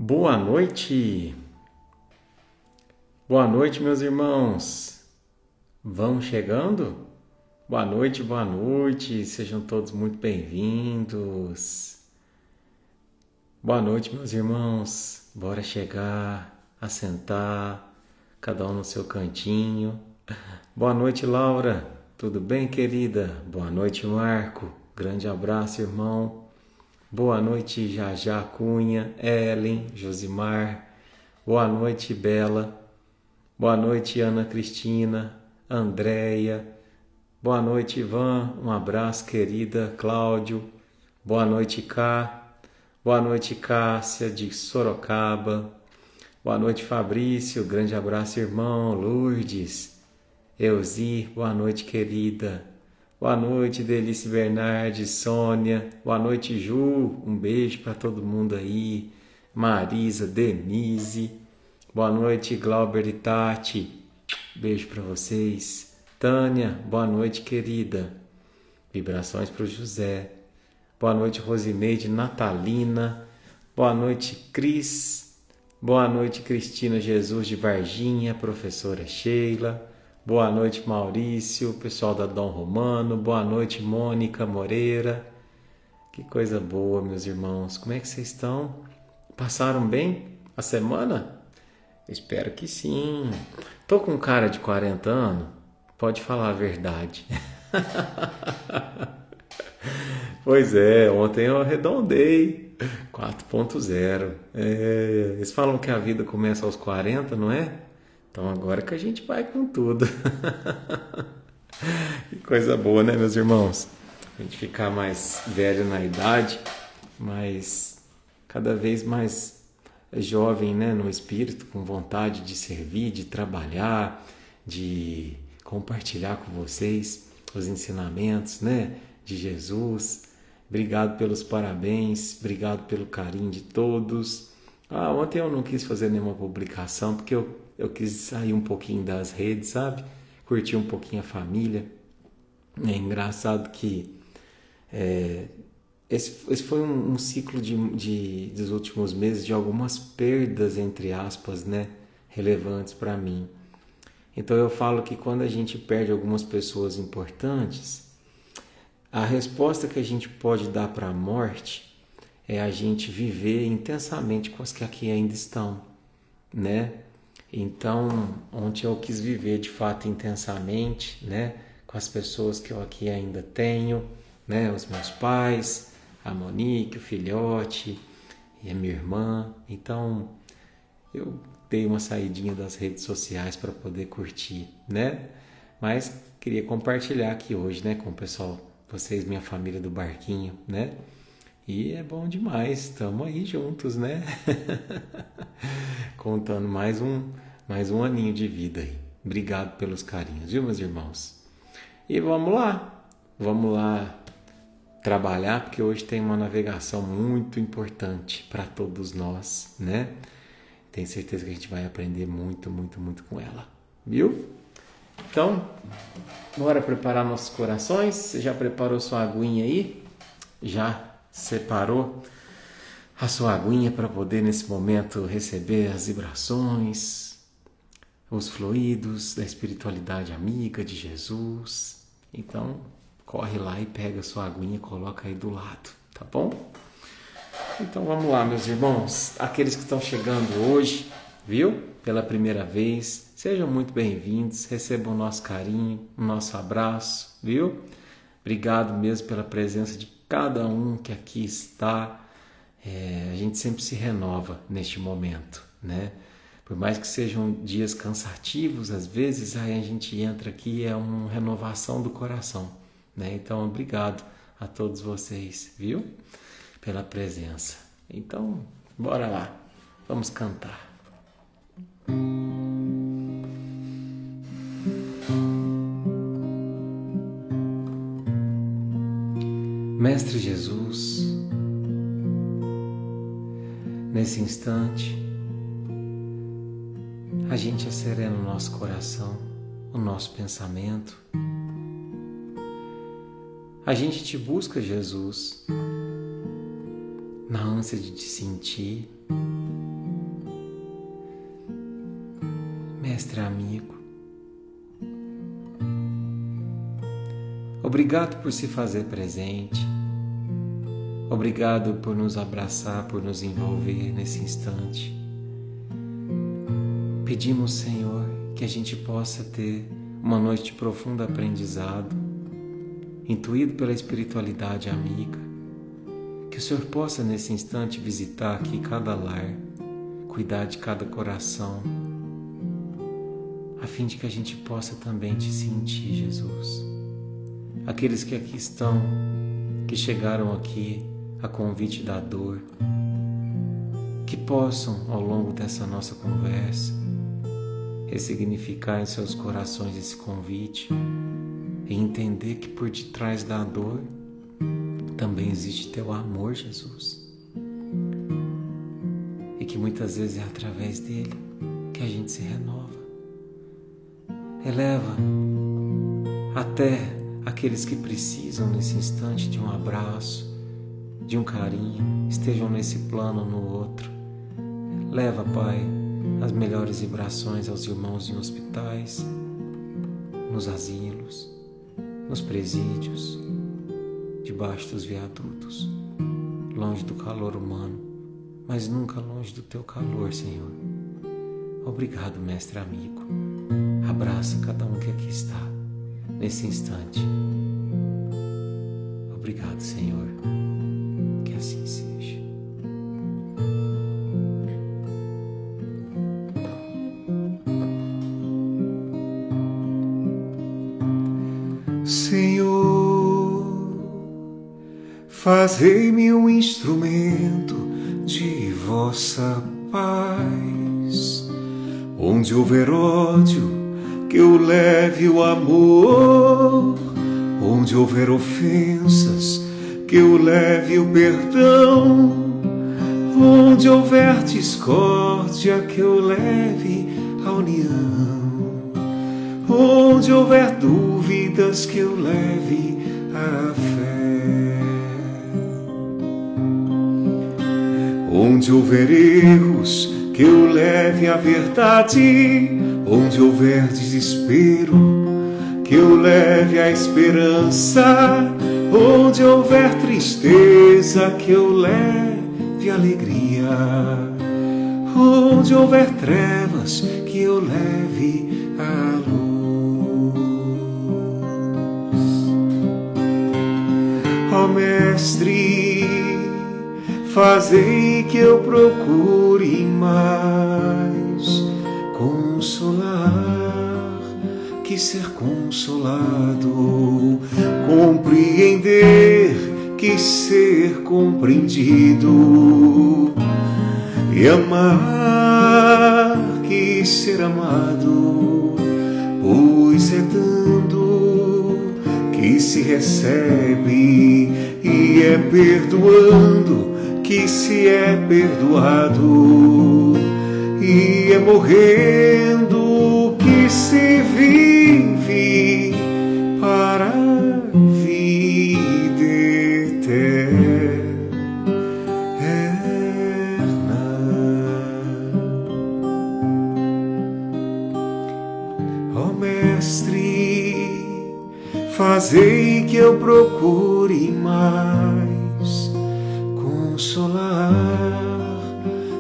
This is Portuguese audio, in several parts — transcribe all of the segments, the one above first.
Boa noite! Boa noite, meus irmãos! Vão chegando? Boa noite, sejam todos muito bem-vindos. Boa noite, meus irmãos. Bora chegar, assentar, cada um no seu cantinho. Boa noite, Laura. Tudo bem, querida? Boa noite, Marco. Grande abraço, irmão. Boa noite, Jajá Cunha, Ellen, Josimar. Boa noite, Bela. Boa noite, Ana Cristina, Andréia. Boa noite, Ivan. Um abraço, querida. Cláudio. Boa noite, Cá. Boa noite, Cássia, de Sorocaba. Boa noite, Fabrício. Grande abraço, irmão. Lourdes. Elzi. Boa noite, querida. Boa noite, Delice Bernardes, Sônia. Boa noite, Ju. Um beijo para todo mundo aí. Marisa, Denise. Boa noite, Glauber e Tati. Beijo para vocês. Tânia, boa noite, querida. Vibrações para o José. Boa noite, Rosineide, Natalina. Boa noite, Cris. Boa noite, Cristina Jesus de Varginha, professora Sheila. Boa noite, Maurício, pessoal da Dom Romano. Boa noite, Mônica Moreira. Que coisa boa, meus irmãos. Como é que vocês estão? Passaram bem a semana? Espero que sim. Tô com cara de 40 anos? Pode falar a verdade. Pois é, ontem eu arredondei 4.0. Eles falam que a vida começa aos 40, não é? Então agora que a gente vai com tudo. Que coisa boa, né, meus irmãos? A gente ficar mais velho na idade, mas cada vez mais jovem, né, no espírito, com vontade de servir, de trabalhar, de compartilhar com vocês os ensinamentos, né, de Jesus. Obrigado pelos parabéns, obrigado pelo carinho de todos. Ontem eu não quis fazer nenhuma publicação porque eu quis sair um pouquinho das redes, sabe? Curtir um pouquinho a família. É engraçado que esse foi um ciclo dos últimos meses de algumas perdas, entre aspas, né? Relevantes para mim. Então eu falo que quando a gente perde algumas pessoas importantes, a resposta que a gente pode dar para a morte é a gente viver intensamente com as que aqui ainda estão, né? Então, ontem eu quis viver de fato intensamente, né? Com as pessoas que eu aqui ainda tenho, né? Os meus pais, a Monique, o filhote e a minha irmã. Então, eu dei uma saidinha das redes sociais para poder curtir, né? Mas queria compartilhar aqui hoje, né? Com o pessoal, vocês, minha família do Barquinho, né? E é bom demais, estamos aí juntos, né? Contando mais um aninho de vida aí. Obrigado pelos carinhos, viu, meus irmãos? E vamos lá trabalhar, porque hoje tem uma navegação muito importante para todos nós, né? Tenho certeza que a gente vai aprender muito, muito, muito com ela, viu? Então, bora preparar nossos corações. Você já preparou sua aguinha aí? Já separou a sua aguinha para poder nesse momento receber as vibrações, os fluidos da espiritualidade amiga de Jesus? Então corre lá e pega a sua aguinha e coloca aí do lado, tá bom? Então vamos lá, meus irmãos, aqueles que estão chegando hoje, viu? Pela primeira vez, sejam muito bem-vindos, recebam o nosso carinho, o nosso abraço, viu? Obrigado mesmo pela presença de cada um que aqui está. A gente sempre se renova neste momento, né? Por mais que sejam dias cansativos, às vezes aí a gente entra aqui, é uma renovação do coração, né? Então, obrigado a todos vocês, viu? Pela presença. Então, bora lá, vamos cantar. Mestre Jesus, nesse instante, a gente acerena o nosso coração, o nosso pensamento. A gente te busca, Jesus, na ânsia de te sentir, mestre amigo. Obrigado por se fazer presente. Obrigado por nos abraçar, por nos envolver nesse instante. Pedimos, Senhor, que a gente possa ter uma noite de profundo aprendizado, intuído pela espiritualidade amiga. Que o Senhor possa, nesse instante, visitar aqui cada lar, cuidar de cada coração, a fim de que a gente possa também te sentir, Jesus. Aqueles que aqui estão, que chegaram aqui a convite da dor, que possam, ao longo dessa nossa conversa, ressignificar em seus corações esse convite e entender que por detrás da dor também existe teu amor, Jesus. E que muitas vezes é através dele que a gente se renova. Eleva até aqueles que precisam nesse instante de um abraço, de um carinho, estejam nesse plano ou no outro. Leva, Pai, as melhores vibrações aos irmãos em hospitais, nos asilos, nos presídios, debaixo dos viadutos, longe do calor humano, mas nunca longe do teu calor, Senhor. Obrigado, mestre amigo. Abraça cada um que aqui está, nesse instante. Obrigado, Senhor. Que assim seja. Senhor, fazei-me um instrumento de vossa paz. Onde houver ódio, que eu leve o amor. Onde houver ofensas, que eu leve o perdão. Onde houver discórdia, que eu leve a união. Onde houver dúvidas, que eu leve a fé. Onde houver erros, que eu leve a verdade. Onde houver desespero, que eu leve a esperança. Onde houver tristeza, que eu leve a alegria. Onde houver trevas, que eu leve a luz. Ó Mestre, fazei que eu procure mais consolar que ser consolado, compreender que ser compreendido, e amar que ser amado, pois é dando que se recebe, e é perdoando que se é perdoado, e é morrendo que se vive para a vida eterna. Ó Mestre, fazei que eu procure mais consolar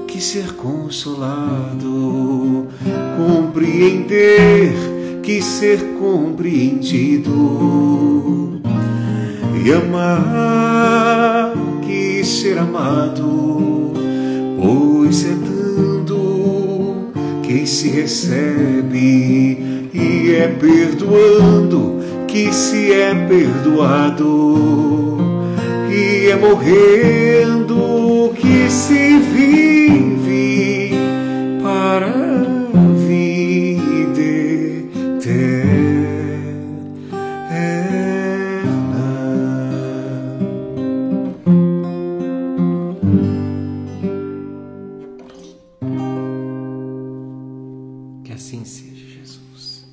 que ser consolado, compreender que ser compreendido, e amar que ser amado, pois é dando que se recebe, e é perdoando que se é perdoado, e é morrendo que se vive para a vida eterna. Que assim seja, Jesus.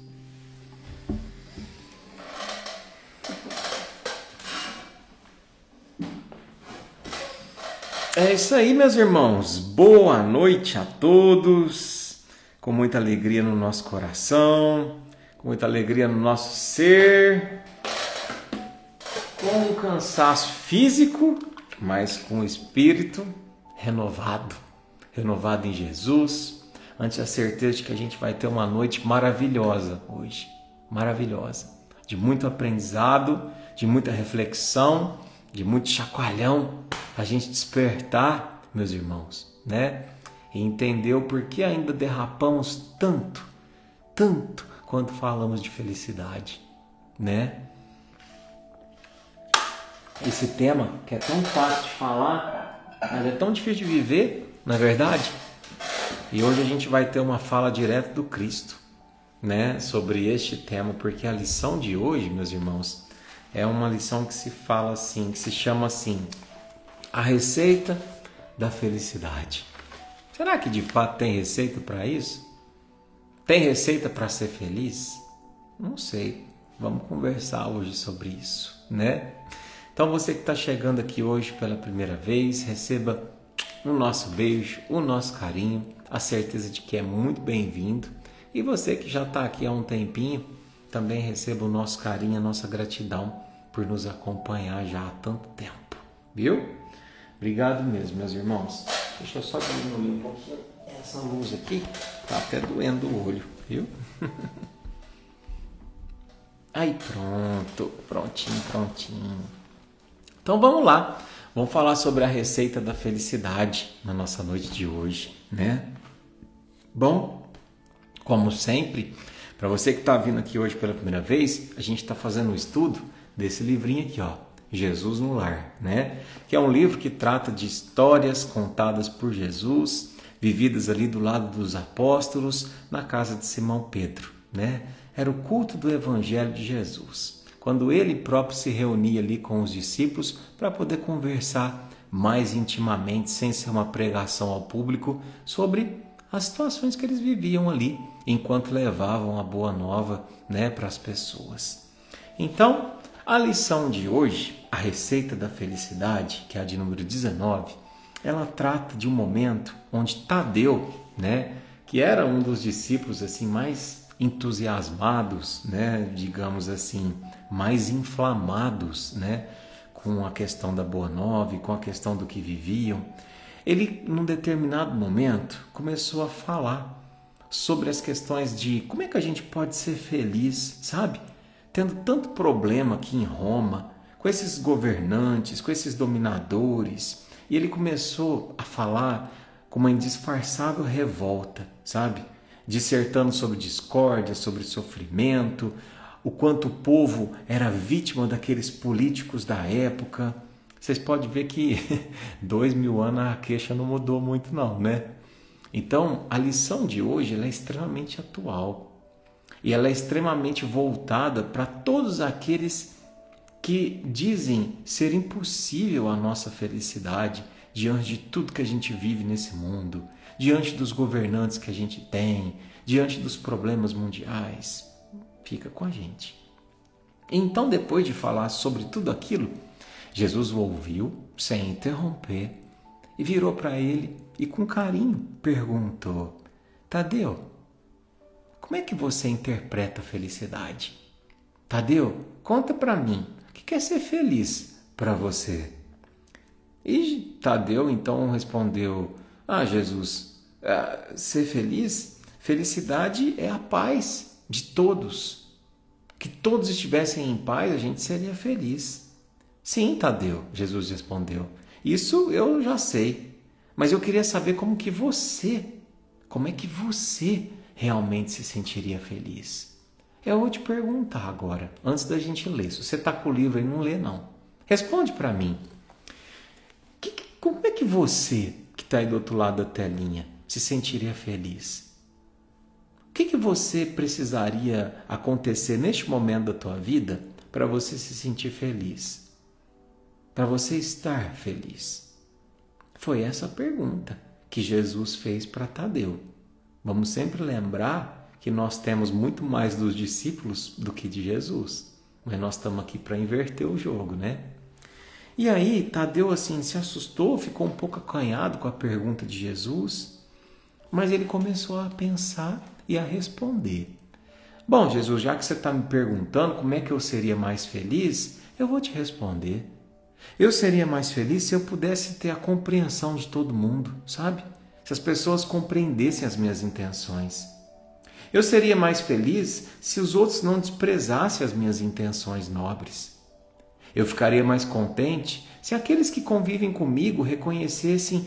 É isso aí, meus irmãos. Boa noite a todos. com muita alegria no nosso coração, com muita alegria no nosso ser, com um cansaço físico, mas com o espírito renovado em Jesus, ante a certeza de que a gente vai ter uma noite maravilhosa hoje, maravilhosa, de muito aprendizado, de muita reflexão, de muito chacoalhão, a gente despertar, meus irmãos, né? E entender o porquê ainda derrapamos tanto quando falamos de felicidade, né? Esse tema que é tão fácil de falar, mas é tão difícil de viver, não é verdade? E hoje a gente vai ter uma fala direta do Cristo, né? Sobre este tema, porque a lição de hoje, meus irmãos, é uma lição que se fala assim, que se chama assim, a receita da felicidade. Será que de fato tem receita para isso? Tem receita para ser feliz? Não sei. Vamos conversar hoje sobre isso, né? Então você que está chegando aqui hoje pela primeira vez, receba o nosso beijo, o nosso carinho, a certeza de que é muito bem-vindo. E você que já está aqui há um tempinho, também receba o nosso carinho, a nossa gratidão por nos acompanhar já há tanto tempo, viu? Obrigado mesmo, meus irmãos. Deixa eu só diminuir um pouquinho essa luz aqui, tá até doendo o olho, viu? Aí prontinho. Então vamos lá, vamos falar sobre a receita da felicidade na nossa noite de hoje, né? Bom, como sempre, para você que está vindo aqui hoje pela primeira vez, a gente está fazendo um estudo desse livrinho aqui, ó, Jesus no Lar, né? Que é um livro que trata de histórias contadas por Jesus, vividas ali do lado dos apóstolos, na casa de Simão Pedro, né? Era o culto do Evangelho de Jesus, quando ele próprio se reunia ali com os discípulos para poder conversar mais intimamente, sem ser uma pregação ao público, sobre as situações que eles viviam ali, enquanto levavam a boa nova, né, para as pessoas. Então, a lição de hoje, a receita da felicidade, que é a de número 19, ela trata de um momento onde Tadeu, né, que era um dos discípulos assim mais entusiasmados, né, digamos assim, mais inflamados, né, com a questão da boa nova e com a questão do que viviam, ele, num determinado momento, começou a falar sobre as questões de como é que a gente pode ser feliz, sabe? Tendo tanto problema aqui em Roma, com esses governantes, com esses dominadores, e ele começou a falar com uma indisfarçável revolta, sabe? Dissertando sobre discórdia, sobre sofrimento, o quanto o povo era vítima daqueles políticos da época. Vocês podem ver que 2000 anos a queixa não mudou muito não, né? Então, a lição de hoje ela é extremamente atual. E ela é extremamente voltada para todos aqueles que dizem ser impossível a nossa felicidade diante de tudo que a gente vive nesse mundo, diante dos governantes que a gente tem, diante dos problemas mundiais. Fica com a gente. Então, depois de falar sobre tudo aquilo, Jesus o ouviu sem interromper e virou para ele e com carinho perguntou: Tadeu, como é que você interpreta a felicidade? Tadeu, conta para mim, o que é ser feliz para você? E Tadeu então respondeu: Jesus, ser feliz? Felicidade é a paz de todos. Que todos estivessem em paz, a gente seria feliz. Sim, Tadeu, Jesus respondeu. Isso eu já sei, mas eu queria saber como é que você realmente se sentiria feliz. Eu vou te perguntar agora, antes da gente ler. Se você está com o livro aí, não lê não. Responde para mim. Como é que você, que está aí do outro lado da telinha, se sentiria feliz? O que você precisaria acontecer neste momento da tua vida para você se sentir feliz? Para você estar feliz? Foi essa a pergunta que Jesus fez para Tadeu. Vamos sempre lembrar que nós temos muito mais dos discípulos do que de Jesus. Mas nós estamos aqui para inverter o jogo, né? E aí, Tadeu assim se assustou, ficou um pouco acanhado com a pergunta de Jesus. Mas ele começou a pensar e a responder. Bom, Jesus, já que você está me perguntando como é que eu seria mais feliz, eu vou te responder. Eu seria mais feliz se eu pudesse ter a compreensão de todo mundo, sabe? Se as pessoas compreendessem as minhas intenções. Eu seria mais feliz se os outros não desprezassem as minhas intenções nobres. Eu ficaria mais contente se aqueles que convivem comigo reconhecessem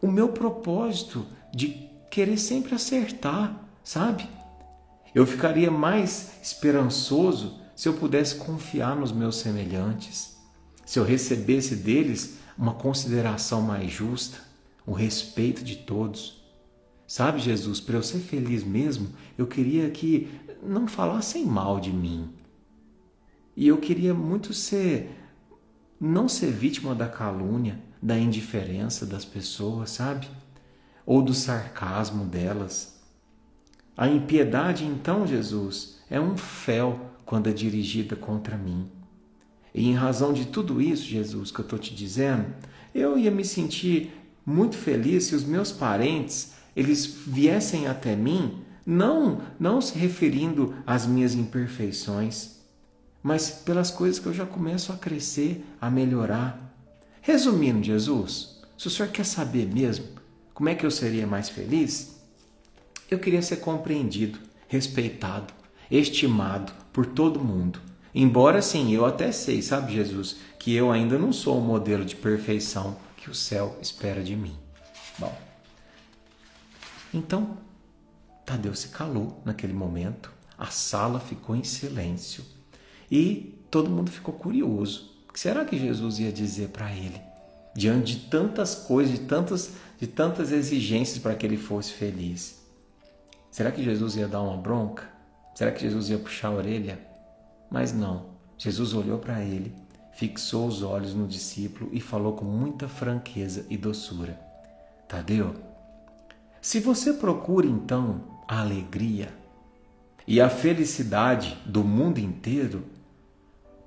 o meu propósito de querer sempre acertar, sabe? Eu ficaria mais esperançoso se eu pudesse confiar nos meus semelhantes, se eu recebesse deles uma consideração mais justa, o respeito de todos. Sabe, Jesus, para eu ser feliz mesmo, eu queria que não falassem mal de mim. E eu queria muito não ser vítima da calúnia, da indiferença das pessoas, sabe? Ou do sarcasmo delas. A impiedade, então, Jesus, é um fel quando é dirigida contra mim. E em razão de tudo isso, Jesus, que eu estou te dizendo, eu ia me sentir muito feliz se os meus parentes eles viessem até mim, não se referindo às minhas imperfeições, mas pelas coisas que eu já começo a crescer, a melhorar. Resumindo, Jesus, se o Senhor quer saber mesmo como é que eu seria mais feliz, eu queria ser compreendido, respeitado, estimado por todo mundo. Embora, sim, eu até sei, sabe, Jesus, que eu ainda não sou o modelo de perfeição que o céu espera de mim. Bom, então, Tadeu se calou naquele momento, a sala ficou em silêncio e todo mundo ficou curioso. O que será que Jesus ia dizer para ele? Diante de tantas coisas, de tantas exigências para que ele fosse feliz. Será que Jesus ia dar uma bronca? Será que Jesus ia puxar a orelha? Mas não. Jesus olhou para ele, fixou os olhos no discípulo e falou com muita franqueza e doçura. Tadeu, se você procura então a alegria e a felicidade do mundo inteiro,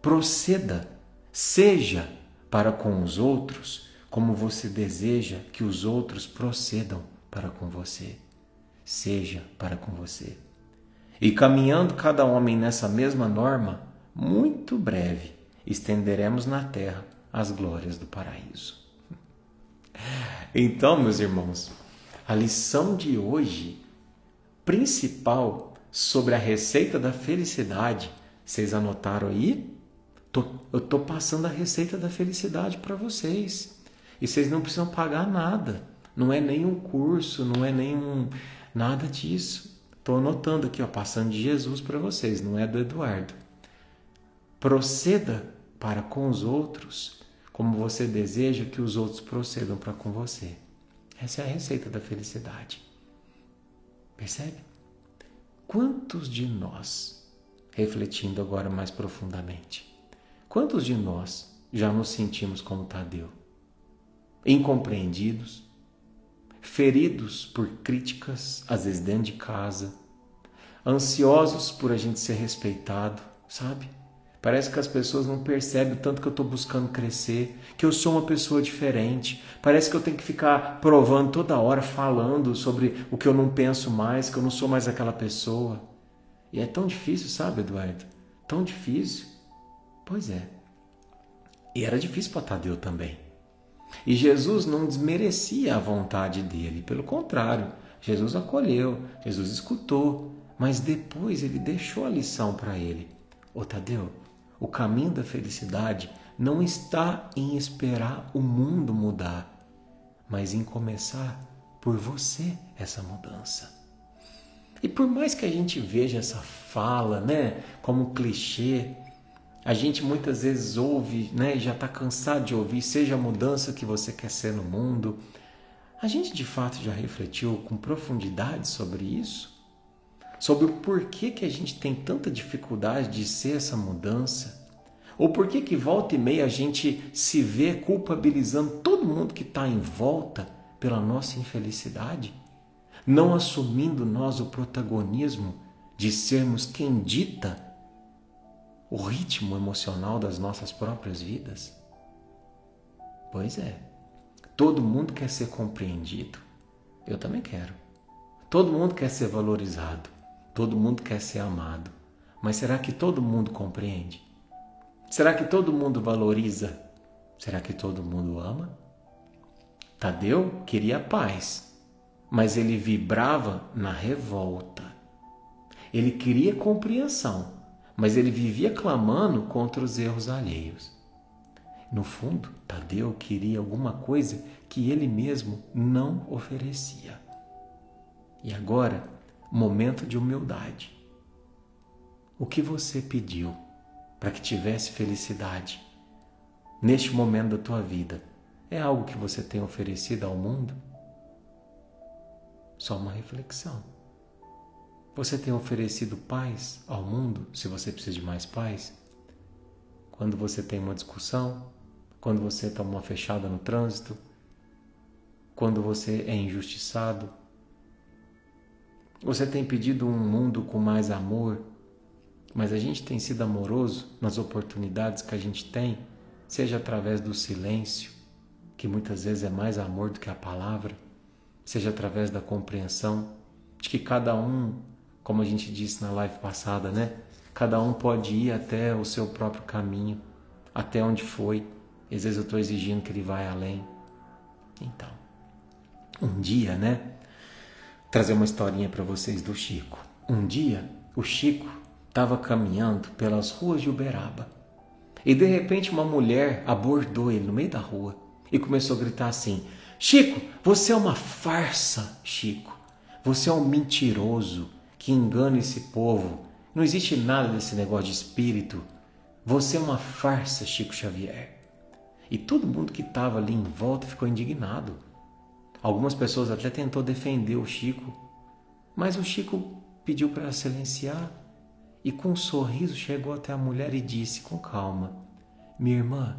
proceda, seja para com os outros como você deseja que os outros procedam para com você. Seja para com você. E caminhando cada homem nessa mesma norma, muito breve estenderemos na terra as glórias do paraíso. Então, meus irmãos, a lição de hoje, principal sobre a receita da felicidade, vocês anotaram aí? Eu estou passando a receita da felicidade para vocês. E vocês não precisam pagar nada. Não é nenhum curso, não é nenhum nada disso. Estou anotando aqui, passando de Jesus para vocês, não é do Eduardo. Proceda para com os outros como você deseja que os outros procedam para com você. Essa é a receita da felicidade. Percebe? Quantos de nós, refletindo agora mais profundamente, quantos de nós já nos sentimos como Tadeu? Incompreendidos, feridos por críticas, às vezes dentro de casa, ansiosos por a gente ser respeitado, sabe? Parece que as pessoas não percebem o tanto que eu estou buscando crescer, que eu sou uma pessoa diferente. Parece que eu tenho que ficar provando toda hora, falando sobre o que eu não penso mais, que eu não sou mais aquela pessoa. E é tão difícil, sabe, Eduardo? Tão difícil. Pois é. E era difícil para Tadeu também. E Jesus não desmerecia a vontade dele. Pelo contrário, Jesus acolheu, Jesus escutou. Mas depois ele deixou a lição para ele. Ô Tadeu, o caminho da felicidade não está em esperar o mundo mudar, mas em começar por você essa mudança. E por mais que a gente veja essa fala, como um clichê, a gente muitas vezes ouve, e já está cansado de ouvir, seja a mudança que você quer ser no mundo. A gente de fato já refletiu com profundidade sobre isso? Sobre o porquê que a gente tem tanta dificuldade de ser essa mudança? Ou porquê que volta e meia a gente se vê culpabilizando todo mundo que está em volta pela nossa infelicidade? Não assumindo nós o protagonismo de sermos quem dita o ritmo emocional das nossas próprias vidas? Pois é, todo mundo quer ser compreendido. Eu também quero. Todo mundo quer ser valorizado, todo mundo quer ser amado, mas será que todo mundo compreende? Será que todo mundo valoriza? Será que todo mundo ama? Tadeu queria paz, mas ele vibrava na revolta. Ele queria compreensão, mas ele vivia clamando contra os erros alheios. No fundo, Tadeu queria alguma coisa que ele mesmo não oferecia. E agora, momento de humildade. O que você pediu para que tivesse felicidade neste momento da tua vida é algo que você tem oferecido ao mundo? Só uma reflexão. Você tem oferecido paz ao mundo, se você precisa de mais paz? Quando você tem uma discussão, quando você toma uma fechada no trânsito, quando você é injustiçado, você tem pedido um mundo com mais amor, mas a gente tem sido amoroso nas oportunidades que a gente tem, seja através do silêncio, que muitas vezes é mais amor do que a palavra, seja através da compreensão de que cada um, como a gente disse na live passada, né? Cada um pode ir até o seu próprio caminho, até onde foi. Às vezes eu estou exigindo que ele vá além. Então, um dia, né? Trazer uma historinha para vocês do Chico. Um dia, o Chico estava caminhando pelas ruas de Uberaba e de repente uma mulher abordou ele no meio da rua e começou a gritar assim: Chico, você é uma farsa, Chico. Você é um mentiroso que engana esse povo. Não existe nada desse negócio de espírito. Você é uma farsa, Chico Xavier. E todo mundo que estava ali em volta ficou indignado. Algumas pessoas até tentou defender o Chico, mas o Chico pediu para silenciar e com um sorriso chegou até a mulher e disse com calma: minha irmã,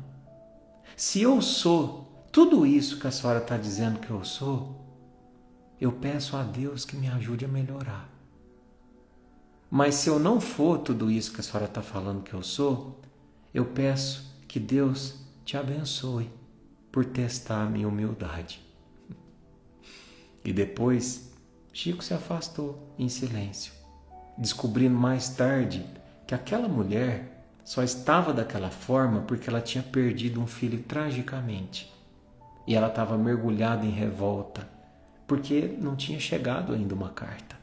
se eu sou tudo isso que a senhora está dizendo que eu sou, eu peço a Deus que me ajude a melhorar. Mas se eu não for tudo isso que a senhora está falando que eu sou, eu peço que Deus te abençoe por testar a minha humildade. E depois, Chico se afastou em silêncio, descobrindo mais tarde que aquela mulher só estava daquela forma porque ela tinha perdido um filho tragicamente. E ela estava mergulhada em revolta, porque não tinha chegado ainda uma carta.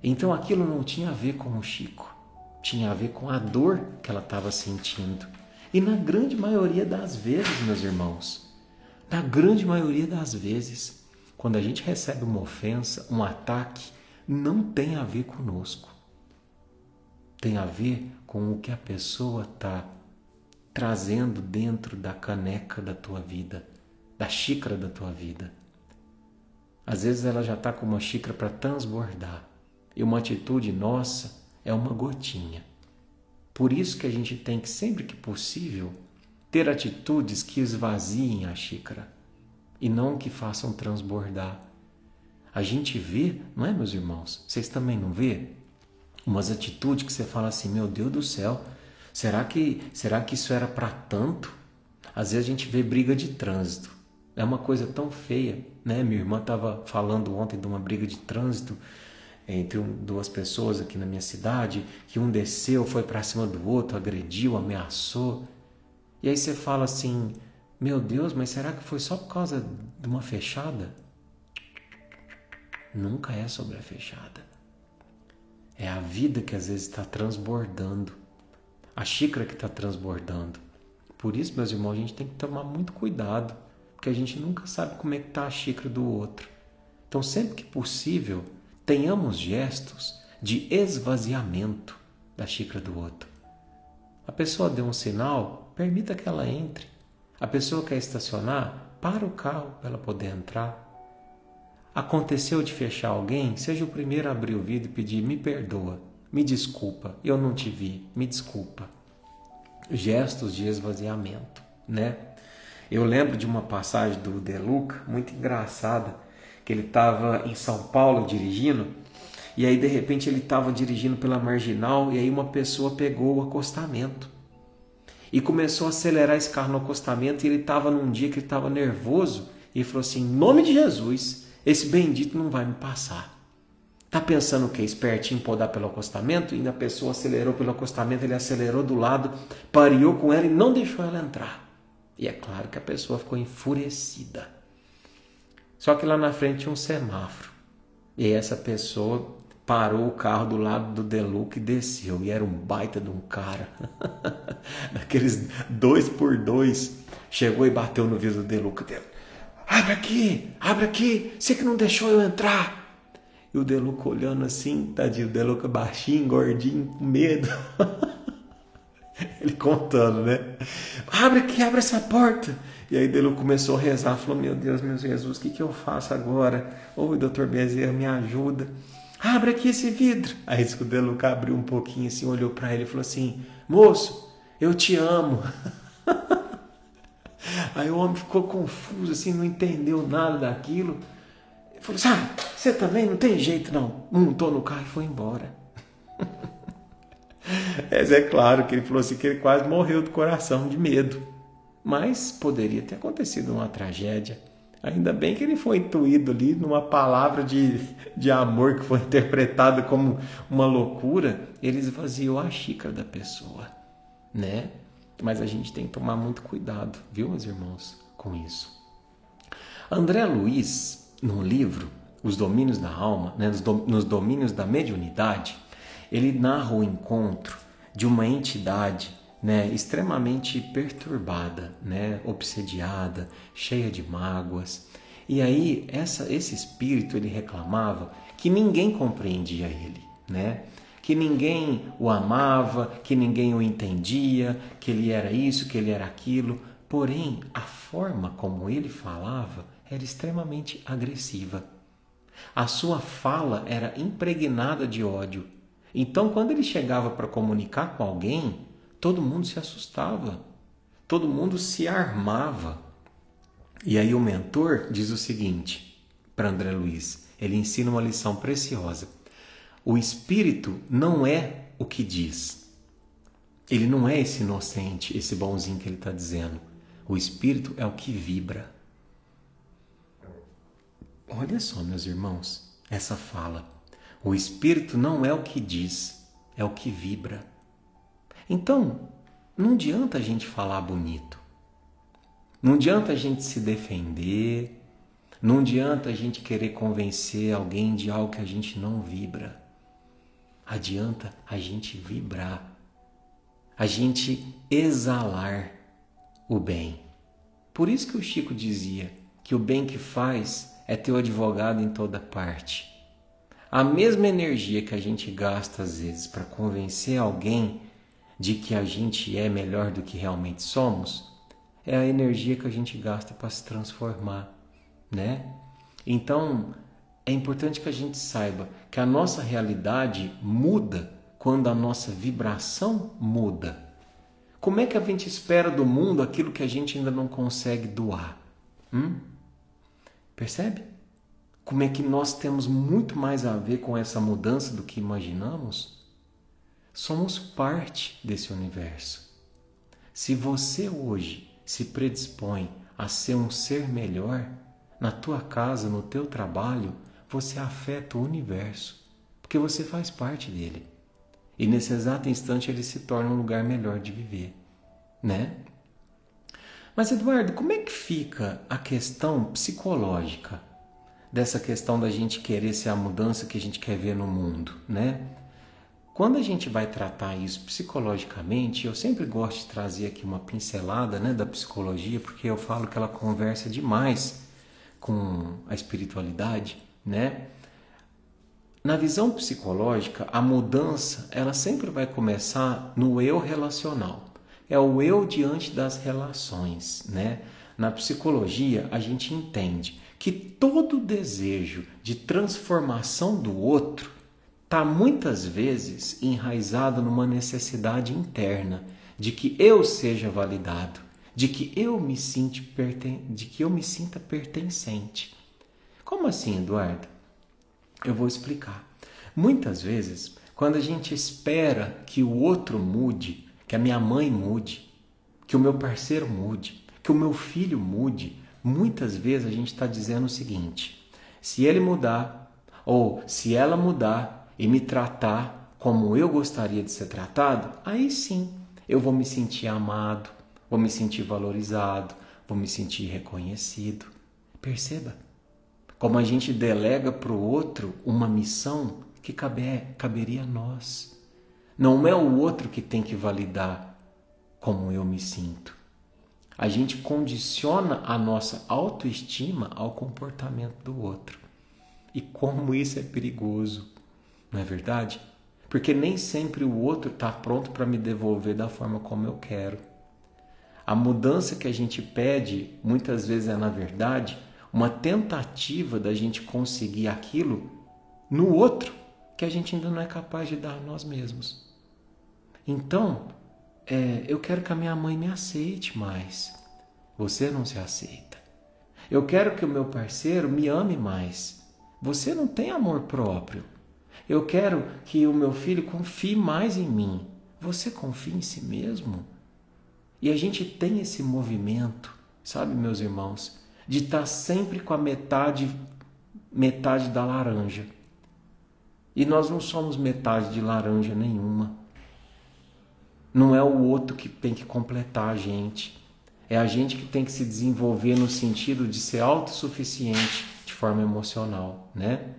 Então aquilo não tinha a ver com o Chico, tinha a ver com a dor que ela estava sentindo. E na grande maioria das vezes, meus irmãos, na grande maioria das vezes, quando a gente recebe uma ofensa, um ataque, não tem a ver conosco. Tem a ver com o que a pessoa está trazendo dentro da caneca da tua vida, da xícara da tua vida. Às vezes ela já está com uma xícara para transbordar. E uma atitude nossa é uma gotinha. Por isso que a gente tem que, sempre que possível, ter atitudes que esvaziem a xícara e não que façam transbordar. A gente vê, não é, meus irmãos? Vocês também não vê? Umas atitudes que você fala assim, meu Deus do céu, será que isso era para tanto? Às vezes a gente vê briga de trânsito. É uma coisa tão feia, né? Minha irmã estava falando ontem de uma briga de trânsito entre duas pessoas aqui na minha cidade, que um desceu, foi para cima do outro, agrediu, ameaçou. E aí você fala assim, meu Deus, mas será que foi só por causa de uma fechada? Nunca é sobre a fechada. É a vida que às vezes está transbordando, a xícara que está transbordando. Por isso, meus irmãos, a gente tem que tomar muito cuidado, porque a gente nunca sabe como é que está a xícara do outro. Então, sempre que possível, tenhamos gestos de esvaziamento da xícara do outro. A pessoa deu um sinal, permita que ela entre. A pessoa quer estacionar, para o carro para ela poder entrar. Aconteceu de fechar alguém, seja o primeiro a abrir o vidro e pedir, me perdoa, me desculpa, eu não te vi, me desculpa. Gestos de esvaziamento, né? Eu lembro de uma passagem do De Luca, muito engraçada, que ele estava em São Paulo dirigindo, e aí de repente ele estava dirigindo pela Marginal, e aí uma pessoa pegou o acostamento e começou a acelerar esse carro no acostamento, e ele estava num dia que ele estava nervoso, e falou assim, em nome de Jesus, esse bendito não vai me passar. Tá pensando o quê? Espertinho podar pelo acostamento? E a pessoa acelerou pelo acostamento, ele acelerou do lado, pareou com ela e não deixou ela entrar. E é claro que a pessoa ficou enfurecida. Só que lá na frente tinha um semáforo. E essa pessoa parou o carro do lado do Deluca e desceu. E era um baita de um cara. Daqueles 2x2. Chegou e bateu no vidro do Deluca. Abre aqui, você que não deixou eu entrar. E o Deluca olhando assim, tadinho, o Deluca baixinho, gordinho, com medo. Ele contando, né? Abre essa porta. E aí o Deluca começou a rezar, falou, meu Deus, meu Jesus, o que eu faço agora? Oi, doutor Bezerra, me ajuda. Abre aqui esse vidro. Aí o Deluca abriu um pouquinho assim, olhou para ele e falou assim, moço, eu te amo. Aí o homem ficou confuso, assim, não entendeu nada daquilo. Ele falou, sabe, você também não tem jeito não. Montou no carro e foi embora. Mas é claro que ele falou assim, que ele quase morreu do coração, de medo. Mas poderia ter acontecido uma tragédia. Ainda bem que ele foi intuído ali numa palavra de amor que foi interpretada como uma loucura. Ele esvaziou a xícara da pessoa, né? Mas a gente tem que tomar muito cuidado, viu, meus irmãos, com isso. André Luiz, no livro Os Domínios da Alma, né, nos domínios da mediunidade, ele narra o encontro de uma entidade, né, extremamente perturbada, né, obsediada, cheia de mágoas. E aí esse espírito ele reclamava que ninguém compreendia ele, né? Que ninguém o amava, que ninguém o entendia, que ele era isso, que ele era aquilo. Porém, a forma como ele falava era extremamente agressiva. A sua fala era impregnada de ódio. Então, quando ele chegava para comunicar com alguém, todo mundo se assustava, todo mundo se armava. E aí o mentor diz o seguinte para André Luiz, ele ensina uma lição preciosa. O espírito não é o que diz. Ele não é esse inocente, esse bonzinho que ele está dizendo. O espírito é o que vibra. Olha só, meus irmãos, essa fala. O espírito não é o que diz, é o que vibra. Então, não adianta a gente falar bonito. Não adianta a gente se defender. Não adianta a gente querer convencer alguém de algo que a gente não vibra. Adianta a gente vibrar, a gente exalar o bem. Por isso que o Chico dizia que o bem que faz é teu advogado em toda parte. A mesma energia que a gente gasta às vezes para convencer alguém de que a gente é melhor do que realmente somos, é a energia que a gente gasta para se transformar, né? Então, é importante que a gente saiba que a nossa realidade muda quando a nossa vibração muda. Como é que a gente espera do mundo aquilo que a gente ainda não consegue doar? Percebe? Como é que nós temos muito mais a ver com essa mudança do que imaginamos? Somos parte desse universo. Se você hoje se predispõe a ser um ser melhor, na tua casa, no teu trabalho, você afeta o universo, porque você faz parte dele. E nesse exato instante ele se torna um lugar melhor de viver, né? Mas Eduardo, como é que fica a questão psicológica dessa questão da gente querer ser a mudança que a gente quer ver no mundo, né? Quando a gente vai tratar isso psicologicamente, eu sempre gosto de trazer aqui uma pincelada, né, da psicologia, porque eu falo que ela conversa demais com a espiritualidade, né? Na visão psicológica, a mudança ela sempre vai começar no eu relacional. É o eu diante das relações, né? Na psicologia, a gente entende que todo desejo de transformação do outro está muitas vezes enraizado numa necessidade interna de que eu seja validado, de que eu me sinta pertencente. Como assim, Eduardo? Eu vou explicar. Muitas vezes, quando a gente espera que o outro mude, que a minha mãe mude, que o meu parceiro mude, que o meu filho mude, muitas vezes a gente está dizendo o seguinte: Se ele mudar, ou se ela mudar e me tratar como eu gostaria de ser tratado, aí sim eu vou me sentir amado, vou me sentir valorizado, vou me sentir reconhecido. Perceba como a gente delega para o outro uma missão que caberia a nós. Não é o outro que tem que validar como eu me sinto. A gente condiciona a nossa autoestima ao comportamento do outro. E como isso é perigoso, não é verdade? Porque nem sempre o outro está pronto para me devolver da forma como eu quero. A mudança que a gente pede, muitas vezes é, na verdade, uma tentativa da gente conseguir aquilo no outro que a gente ainda não é capaz de dar a nós mesmos. Então, eu quero que a minha mãe me aceite mais. Você não se aceita. Eu quero que o meu parceiro me ame mais. Você não tem amor próprio. Eu quero que o meu filho confie mais em mim. Você confia em si mesmo? E a gente tem esse movimento, sabe, meus irmãos, de estar sempre com a metade da laranja. E nós não somos metade de laranja nenhuma. Não é o outro que tem que completar a gente. É a gente que tem que se desenvolver no sentido de ser autossuficiente de forma emocional, né?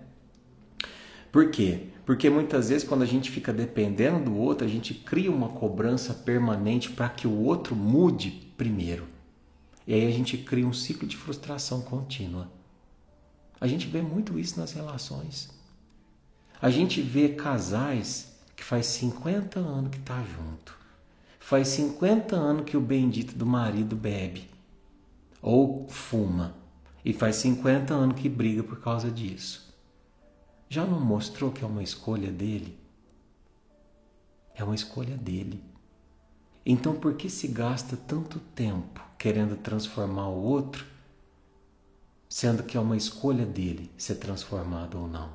Por quê? Porque muitas vezes quando a gente fica dependendo do outro, a gente cria uma cobrança permanente para que o outro mude primeiro. E aí a gente cria um ciclo de frustração contínua. A gente vê muito isso nas relações. A gente vê casais que faz 50 anos que tá junto. Faz 50 anos que o bendito do marido bebe ou fuma. E faz 50 anos que briga por causa disso. Já não mostrou que é uma escolha dele? É uma escolha dele. Então por que se gasta tanto tempo querendo transformar o outro, sendo que é uma escolha dele ser transformado ou não?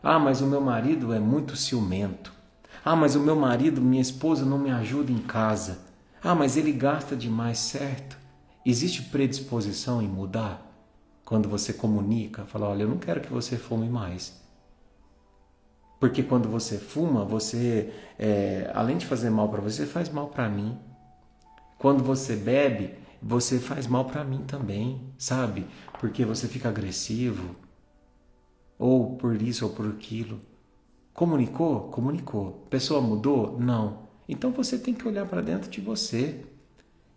Ah, mas o meu marido é muito ciumento. Ah, mas o meu marido, minha esposa não me ajuda em casa. Ah, mas ele gasta demais, certo? Existe predisposição em mudar? Quando você comunica, fala, olha, eu não quero que você fume mais. Porque quando você fuma, você, além de fazer mal para você, faz mal para mim. Quando você bebe, você faz mal para mim também, sabe? Porque você fica agressivo, ou por isso ou por aquilo. Comunicou? Comunicou. Pessoa mudou? Não. Então você tem que olhar para dentro de você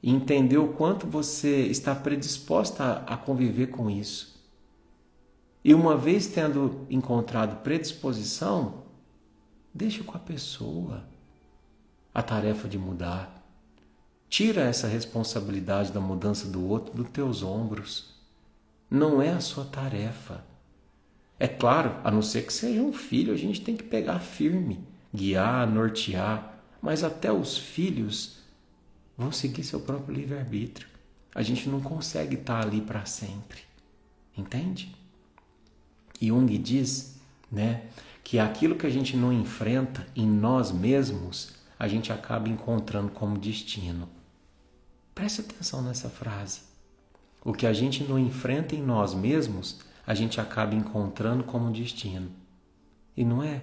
e entender o quanto você está predisposta a conviver com isso. E uma vez tendo encontrado predisposição, deixa com a pessoa a tarefa de mudar. Tira essa responsabilidade da mudança do outro dos teus ombros. Não é a sua tarefa. É claro, a não ser que seja um filho, a gente tem que pegar firme, guiar, nortear, mas até os filhos vão seguir seu próprio livre-arbítrio. A gente não consegue estar ali para sempre, entende? Jung diz, né, que aquilo que a gente não enfrenta em nós mesmos, a gente acaba encontrando como destino. Preste atenção nessa frase. O que a gente não enfrenta em nós mesmos, a gente acaba encontrando como destino. E não é?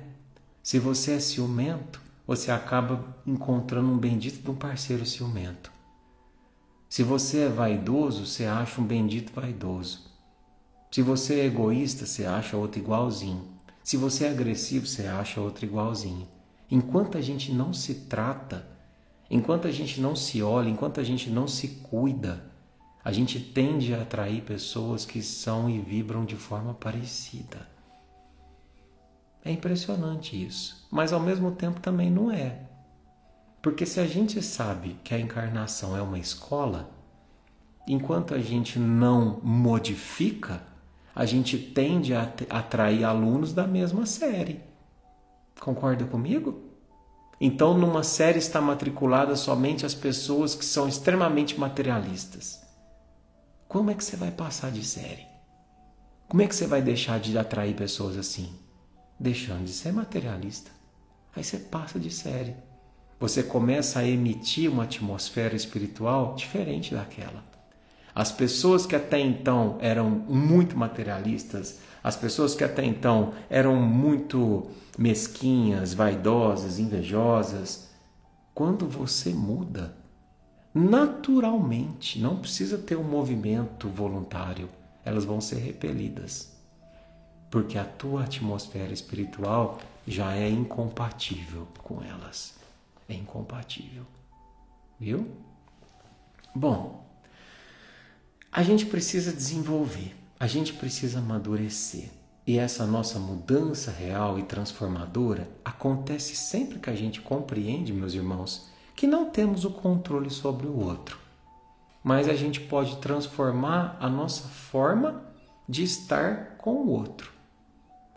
Se você é ciumento, você acaba encontrando um bendito de um parceiro ciumento. Se você é vaidoso, você acha um bendito vaidoso. Se você é egoísta, você acha outro igualzinho. Se você é agressivo, você acha outro igualzinho. Enquanto a gente não se trata, enquanto a gente não se olha, enquanto a gente não se cuida, a gente tende a atrair pessoas que são e vibram de forma parecida. É impressionante isso, mas ao mesmo tempo também não é. Porque se a gente sabe que a encarnação é uma escola, enquanto a gente não modifica, a gente tende a atrair alunos da mesma série. Concorda comigo? Então, numa série está matriculada somente as pessoas que são extremamente materialistas. Como é que você vai passar de série? Como é que você vai deixar de atrair pessoas assim? Deixando de ser materialista. Aí você passa de série. Você começa a emitir uma atmosfera espiritual diferente daquela. As pessoas que até então eram muito materialistas, as pessoas que até então eram muito mesquinhas, vaidosas, invejosas, quando você muda, naturalmente, não precisa ter um movimento voluntário, elas vão ser repelidas. Porque a tua atmosfera espiritual já é incompatível com elas. É incompatível. Viu? Bom, a gente precisa desenvolver, a gente precisa amadurecer. E essa nossa mudança real e transformadora acontece sempre que a gente compreende, meus irmãos, que não temos o controle sobre o outro. Mas a gente pode transformar a nossa forma de estar com o outro.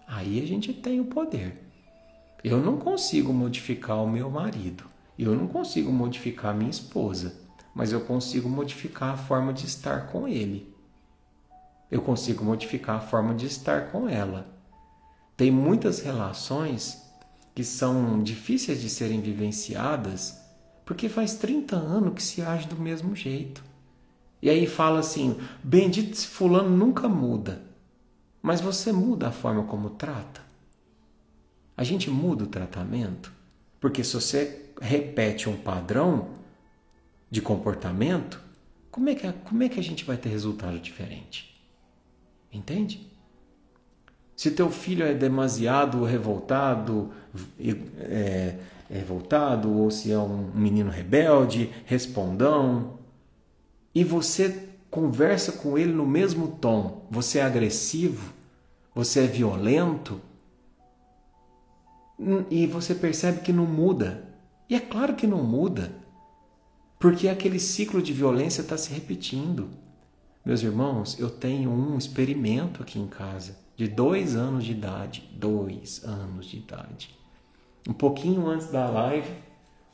Aí a gente tem o poder. Eu não consigo modificar o meu marido. Eu não consigo modificar a minha esposa. Mas eu consigo modificar a forma de estar com ele. Eu consigo modificar a forma de estar com ela. Tem muitas relações que são difíceis de serem vivenciadas porque faz 30 anos que se age do mesmo jeito. E aí fala assim, bendito se fulano nunca muda. Mas você muda a forma como trata? A gente muda o tratamento? Porque se você repete um padrão de comportamento, como é que a gente vai ter resultado diferente? Entende? Se teu filho é demasiado revoltado, ou se é um menino rebelde, respondão, e você conversa com ele no mesmo tom, você é agressivo, você é violento, e você percebe que não muda. E é claro que não muda, porque aquele ciclo de violência está se repetindo. Meus irmãos, eu tenho um experimento aqui em casa, de 2 anos de idade. 2 anos de idade. Um pouquinho antes da live,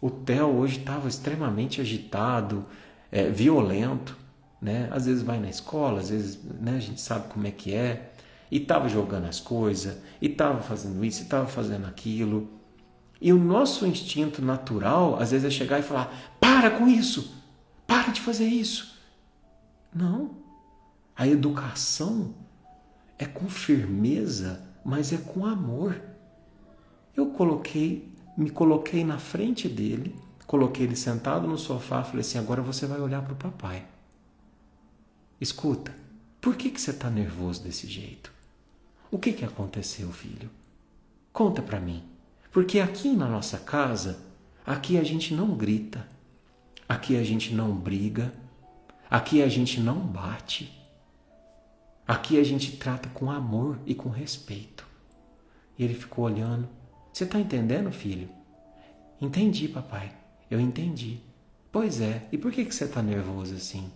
o Theo hoje estava extremamente agitado, violento, né? Às vezes vai na escola, às vezes, né, a gente sabe como é que é, e estava jogando as coisas, e estava fazendo isso, e estava fazendo aquilo. E o nosso instinto natural, às vezes, é chegar e falar, para com isso, para de fazer isso. Não, a educação é com firmeza, mas é com amor. Me coloquei na frente dele, coloquei ele sentado no sofá, falei assim, agora você vai olhar para o papai. Escuta, por que você está nervoso desse jeito? O que aconteceu, filho? Conta para mim. Porque aqui na nossa casa, aqui a gente não grita, aqui a gente não briga, aqui a gente não bate, aqui a gente trata com amor e com respeito. E ele ficou olhando. Você está entendendo, filho? Entendi, papai. Eu entendi. Pois é. E por que você está nervoso assim?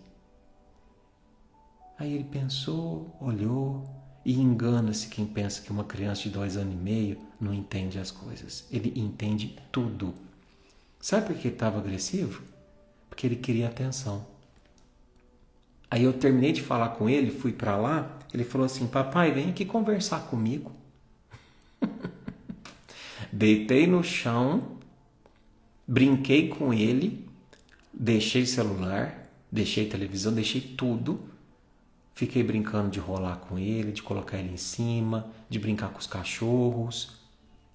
Aí ele pensou, olhou, e engana-se quem pensa que uma criança de 2 anos e meio não entende as coisas. Ele entende tudo. Sabe por que ele estava agressivo? Porque ele queria atenção. Aí eu terminei de falar com ele, fui para lá, ele falou assim, papai, vem aqui conversar comigo. Deitei no chão, brinquei com ele, deixei celular, deixei televisão, deixei tudo. Fiquei brincando de rolar com ele, de colocar ele em cima, de brincar com os cachorros.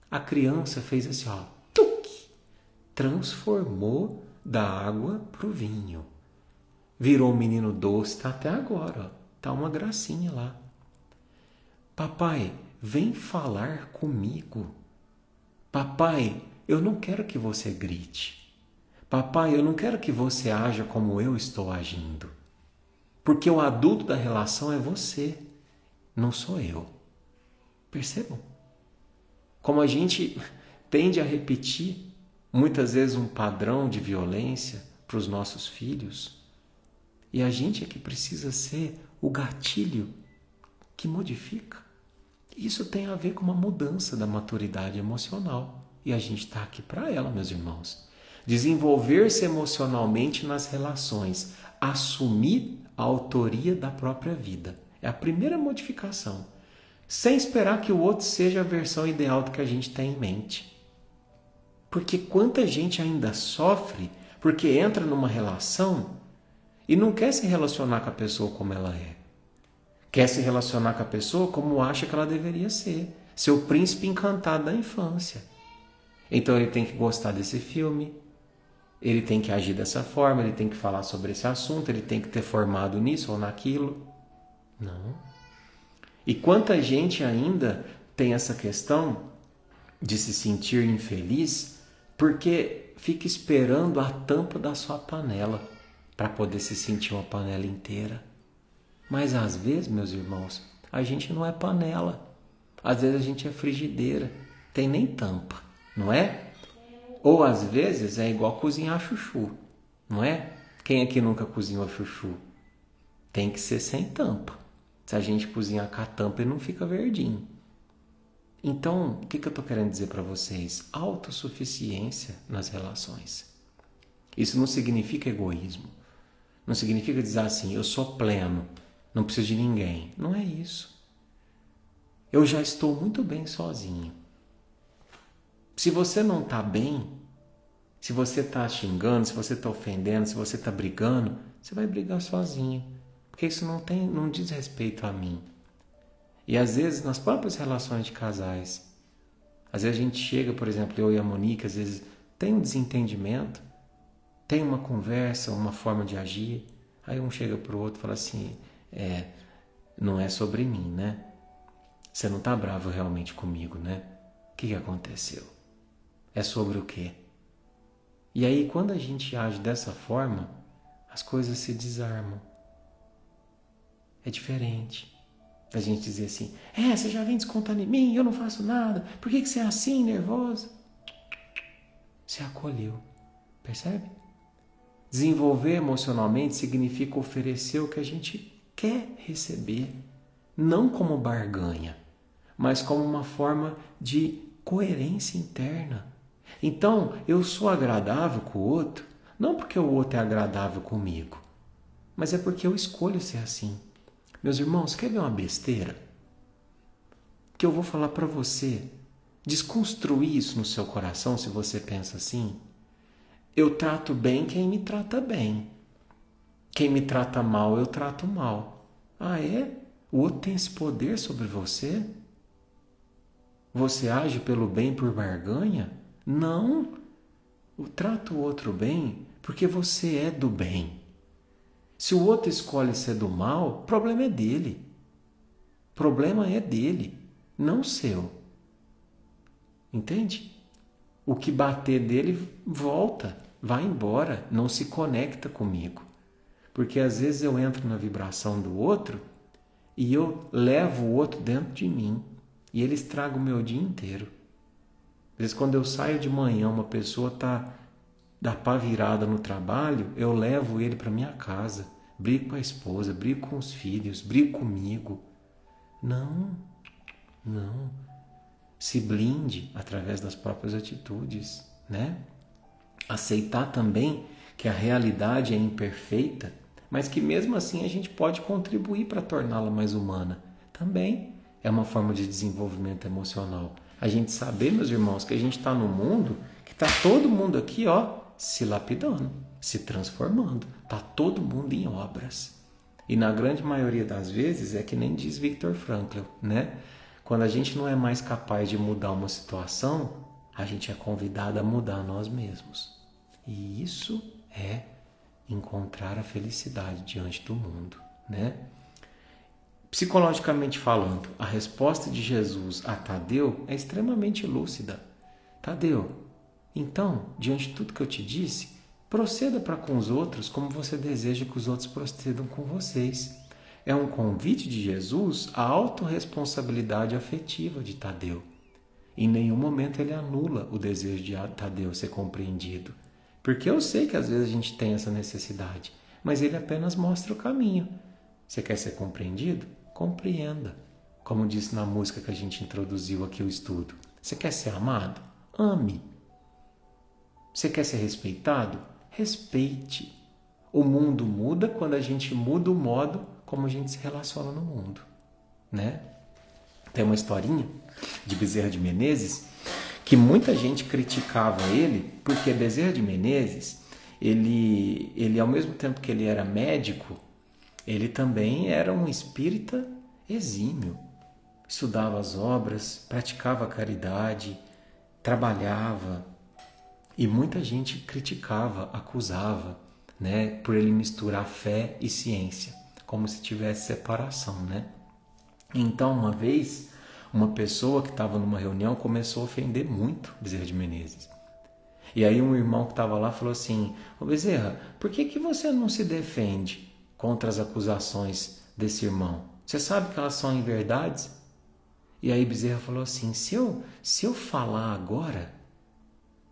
A criança fez assim, ó, tuc, transformou da água pro vinho. Virou um menino doce, tá até agora, ó, tá uma gracinha lá. Papai, vem falar comigo. Papai, eu não quero que você grite. Papai, eu não quero que você haja como eu estou agindo. Porque o adulto da relação é você, não sou eu. Percebam? Como a gente tende a repetir muitas vezes um padrão de violência para os nossos filhos. E a gente é que precisa ser o gatilho que modifica. Isso tem a ver com uma mudança da maturidade emocional. E a gente está aqui para ela, meus irmãos. Desenvolver-se emocionalmente nas relações. Assumir a autoria da própria vida. É a primeira modificação. Sem esperar que o outro seja a versão ideal do que a gente tem em mente. Porque quanta gente ainda sofre porque entra numa relação e não quer se relacionar com a pessoa como ela é. Quer se relacionar com a pessoa como acha que ela deveria ser. Seu príncipe encantado da infância. Então ele tem que gostar desse filme, ele tem que agir dessa forma, ele tem que falar sobre esse assunto, ele tem que ter formado nisso ou naquilo. Não. E quanta gente ainda tem essa questão de se sentir infeliz porque fica esperando a tampa da sua panela para poder se sentir uma panela inteira. Mas às vezes, meus irmãos, a gente não é panela. Às vezes a gente é frigideira, tem nem tampa, não é? Ou às vezes é igual cozinhar chuchu, não é? Quem aqui nunca cozinhou chuchu? Tem que ser sem tampa. Se a gente cozinhar com a tampa, ele não fica verdinho. Então, o que eu estou querendo dizer para vocês? Autossuficiência nas relações. Isso não significa egoísmo. Não significa dizer assim, eu sou pleno, não preciso de ninguém. Não é isso. Eu já estou muito bem sozinho. Se você não está bem, se você está xingando, se você está ofendendo, se você está brigando, você vai brigar sozinho. Porque isso não diz respeito a mim. E às vezes nas próprias relações de casais, às vezes a gente chega, por exemplo, eu e a Monique, às vezes tem um desentendimento, tem uma conversa, uma forma de agir, aí um chega para o outro e fala assim, não é sobre mim, né? Você não está bravo realmente comigo, né? O que aconteceu? É sobre o quê? E aí quando a gente age dessa forma, as coisas se desarmam. É diferente da gente dizer assim, você já vem descontando em mim, eu não faço nada, por que você é assim, nervosa? Você acolheu, percebe? Desenvolver emocionalmente significa oferecer o que a gente quer receber, não como barganha, mas como uma forma de coerência interna. Então, eu sou agradável com o outro, não porque o outro é agradável comigo, mas é porque eu escolho ser assim. Meus irmãos, quer ver uma besteira? Que eu vou falar para você. Desconstruir isso no seu coração, se você pensa assim. Eu trato bem quem me trata bem. Quem me trata mal, eu trato mal. Ah, é? O outro tem esse poder sobre você? Você age pelo bem por barganha? Não. Trata o outro bem porque você é do bem. Se o outro escolhe ser do mal, o problema é dele. O problema é dele, não seu. Entende? O que bater dele volta, vai embora, não se conecta comigo. Porque às vezes eu entro na vibração do outro e eu levo o outro dentro de mim e ele estraga o meu dia inteiro. Às vezes quando eu saio de manhã, uma pessoa está da pá virada no trabalho, eu levo ele para minha casa, brigo com a esposa, brigo com os filhos, brigo comigo. Não. Se blinde através das próprias atitudes, né? Aceitar também que a realidade é imperfeita, mas que mesmo assim a gente pode contribuir para torná-la mais humana. Também é uma forma de desenvolvimento emocional. A gente saber, meus irmãos, que a gente está num mundo que está todo mundo aqui, se lapidando, se transformando. Está todo mundo em obras. E na grande maioria das vezes é que nem diz Viktor Frankl, né? Quando a gente não é mais capaz de mudar uma situação, a gente é convidado a mudar nós mesmos. E isso é encontrar a felicidade diante do mundo, né? Psicologicamente falando, a resposta de Jesus a Tadeu é extremamente lúcida. Tadeu, então, diante de tudo que eu te disse, proceda para com os outros como você deseja que os outros procedam com vocês. É um convite de Jesus à autorresponsabilidade afetiva de Tadeu. Em nenhum momento ele anula o desejo de Tadeu ser compreendido. Porque eu sei que às vezes a gente tem essa necessidade, mas ele apenas mostra o caminho. Você quer ser compreendido? Compreenda. Como disse na música que a gente introduziu aqui o estudo. Você quer ser amado? Ame. Você quer ser respeitado? Respeite. O mundo muda quando a gente muda o modo como a gente se relaciona no mundo, né? Tem uma historinha de Bezerra de Menezes que muita gente criticava ele porque Bezerra de Menezes, ele ao mesmo tempo que ele era médico, ele também era um espírita exímio. Estudava as obras, praticava a caridade, trabalhava, e muita gente criticava, acusava, né, por ele misturar fé e ciência, como se tivesse separação, né? Então, uma vez, uma pessoa que estava numa reunião começou a ofender muito Bezerra de Menezes. E aí um irmão que estava lá falou assim: ô Bezerra, por que você não se defende contra as acusações desse irmão? Você sabe que elas são inverdades? E aí Bezerra falou assim: se eu falar agora,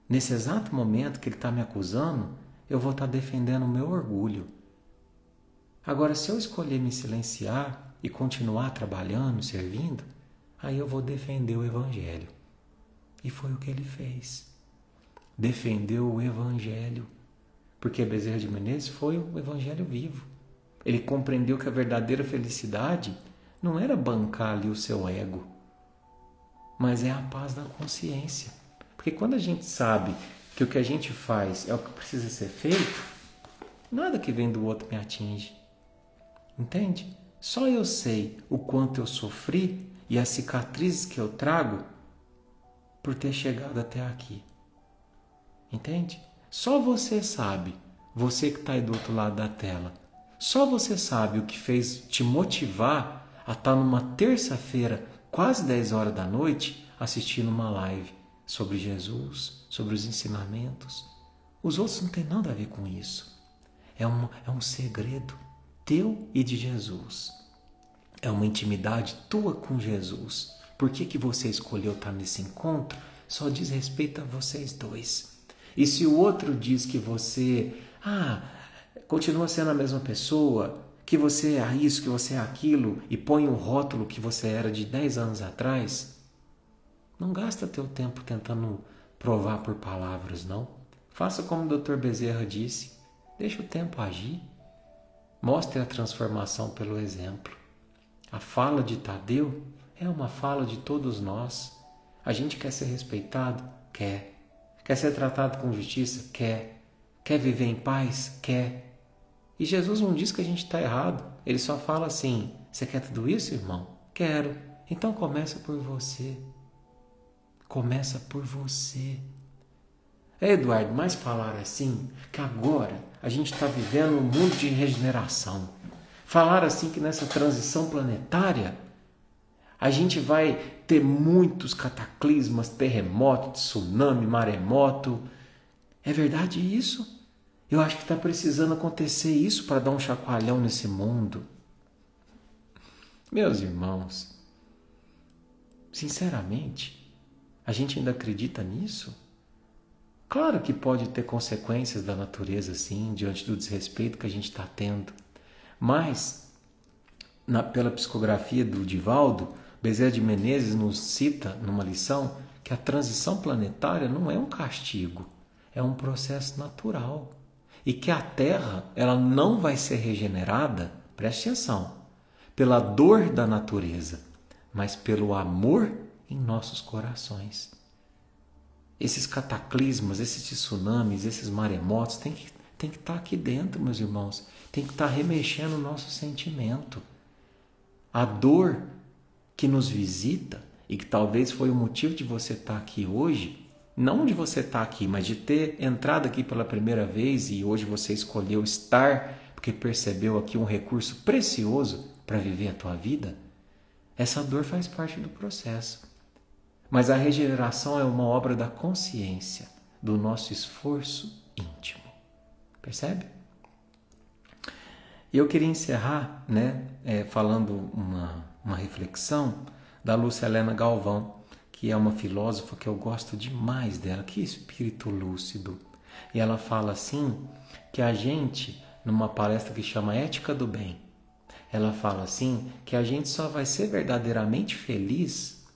nesse exato momento que ele está me acusando, eu vou estar defendendo o meu orgulho. Agora, se eu escolher me silenciar e continuar trabalhando, servindo, aí eu vou defender o Evangelho. E foi o que ele fez. Defendeu o Evangelho. Porque Bezerra de Menezes foi o Evangelho vivo. Ele compreendeu que a verdadeira felicidade não era bancar ali o seu ego, mas é a paz da consciência. Porque quando a gente sabe que o que a gente faz é o que precisa ser feito, nada que vem do outro me atinge. Entende? Só eu sei o quanto eu sofri e as cicatrizes que eu trago por ter chegado até aqui. Entende? Só você sabe, você que está aí do outro lado da tela, só você sabe o que fez te motivar a estar numa terça-feira, quase 10 horas da noite, assistindo uma live sobre Jesus, sobre os ensinamentos. Os outros não têm nada a ver com isso. É um segredo teu e de Jesus. É uma intimidade tua com Jesus. Por que você escolheu estar nesse encontro? Só diz respeito a vocês dois. E se o outro diz que você continua sendo a mesma pessoa, que você é isso, que você é aquilo, e põe o rótulo que você era de 10 anos atrás, não gasta teu tempo tentando provar por palavras, não. Faça como o Dr. Bezerra disse, deixa o tempo agir. Mostre a transformação pelo exemplo. A fala de Tadeu é uma fala de todos nós. A gente quer ser respeitado? Quer. Quer ser tratado com justiça? Quer. Quer viver em paz? Quer. E Jesus não diz que a gente está errado. Ele só fala assim: você quer tudo isso, irmão? Quero. Então começa por você. Começa por você. Eduardo, mas falaram assim que agora a gente está vivendo um mundo de regeneração. Falaram assim que nessa transição planetária a gente vai ter muitos cataclismas, terremoto, tsunami, maremoto. É verdade isso? Eu acho que está precisando acontecer isso para dar um chacoalhão nesse mundo. Meus irmãos, sinceramente, a gente ainda acredita nisso? Claro que pode ter consequências da natureza, sim, diante do desrespeito que a gente está tendo. Mas, pela psicografia do Divaldo, Bezerra de Menezes nos cita numa lição que a transição planetária não é um castigo, é um processo natural. E que a Terra ela não vai ser regenerada, preste atenção, pela dor da natureza, mas pelo amor em nossos corações. Esses cataclismas, esses tsunamis, esses maremotos tem que estar aqui dentro, meus irmãos. Tem que estar remexendo o nosso sentimento. A dor que nos visita e que talvez foi o motivo de você estar aqui hoje, não de você estar aqui, mas de ter entrado aqui pela primeira vez e hoje você escolheu estar porque percebeu aqui um recurso precioso para viver a tua vida, essa dor faz parte do processo. Mas a regeneração é uma obra da consciência, do nosso esforço íntimo. Percebe? E eu queria encerrar, falando uma reflexão da Lúcia Helena Galvão, que é uma filósofa que eu gosto demais dela, que espírito lúcido. E ela fala assim, que a gente, numa palestra que chama Ética do Bem, ela fala assim, que a gente só vai ser verdadeiramente feliz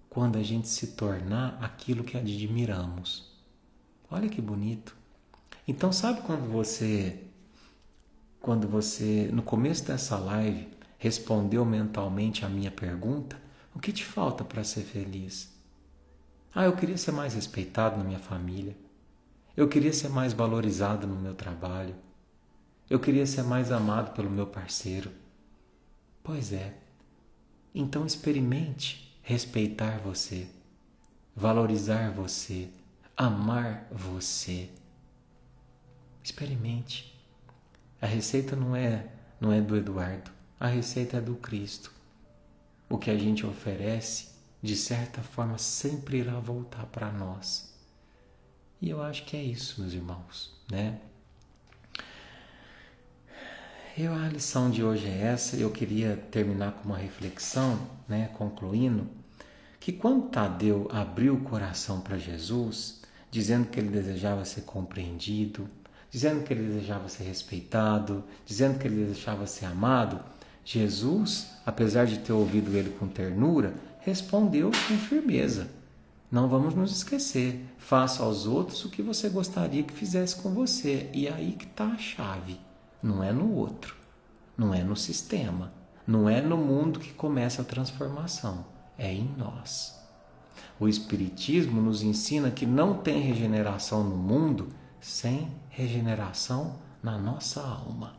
quando a gente se tornar aquilo que admiramos. Olha que bonito. Então sabe quando você, no começo dessa live, respondeu mentalmente a minha pergunta, o que te falta para ser feliz? Eu queria ser mais respeitado na minha família. Eu queria ser mais valorizado no meu trabalho. Eu queria ser mais amado pelo meu parceiro. Pois é. Então experimente respeitar você, valorizar você, amar você. Experimente. A receita não é do Eduardo, a receita é do Cristo. O que a gente oferece, de certa forma, sempre irá voltar para nós. E eu acho que é isso, meus irmãos, né? A lição de hoje é essa. Eu queria terminar com uma reflexão, né, concluindo, que quando Tadeu abriu o coração para Jesus, dizendo que ele desejava ser compreendido, dizendo que ele desejava ser respeitado, dizendo que ele desejava ser amado, Jesus, apesar de ter ouvido ele com ternura, respondeu com firmeza: não vamos nos esquecer, faça aos outros o que você gostaria que fizesse com você. E aí que está a chave. Não é no outro, não é no sistema, não é no mundo que começa a transformação, é em nós. O Espiritismo nos ensina que não tem regeneração no mundo sem regeneração na nossa alma.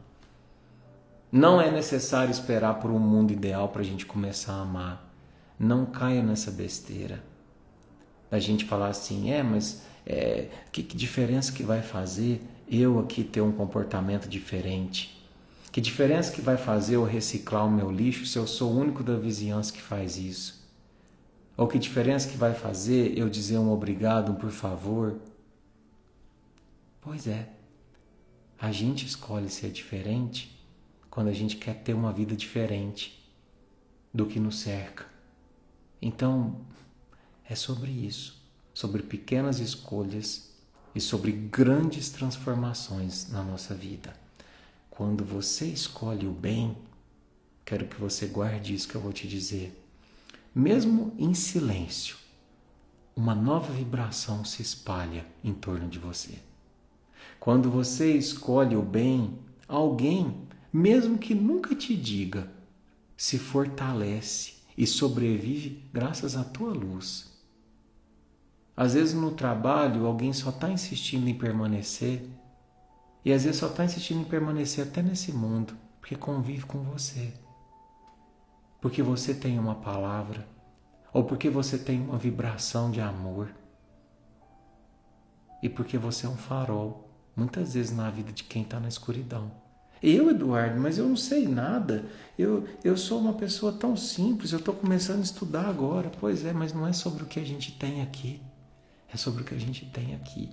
Não é necessário esperar por um mundo ideal para a gente começar a amar. Não caia nessa besteira. A gente falar assim, mas que diferença que vai fazer eu aqui ter um comportamento diferente? Que diferença que vai fazer eu reciclar o meu lixo se eu sou o único da vizinhança que faz isso? Ou que diferença que vai fazer eu dizer um obrigado, um por favor? Pois é, a gente escolhe ser diferente quando a gente quer ter uma vida diferente do que nos cerca. Então, é sobre isso, sobre pequenas escolhas e sobre grandes transformações na nossa vida. Quando você escolhe o bem, quero que você guarde isso que eu vou te dizer. Mesmo em silêncio, uma nova vibração se espalha em torno de você. Quando você escolhe o bem, alguém, mesmo que nunca te diga, se fortalece e sobrevive graças à tua luz. Às vezes no trabalho alguém só está insistindo em permanecer, e às vezes só está insistindo em permanecer até nesse mundo, porque convive com você. Porque você tem uma palavra, ou porque você tem uma vibração de amor, e porque você é um farol, muitas vezes na vida de quem está na escuridão. Eduardo, mas eu não sei nada, eu sou uma pessoa tão simples, eu estou começando a estudar agora. Pois é, mas não é sobre o que a gente tem aqui, é sobre o que a gente tem aqui,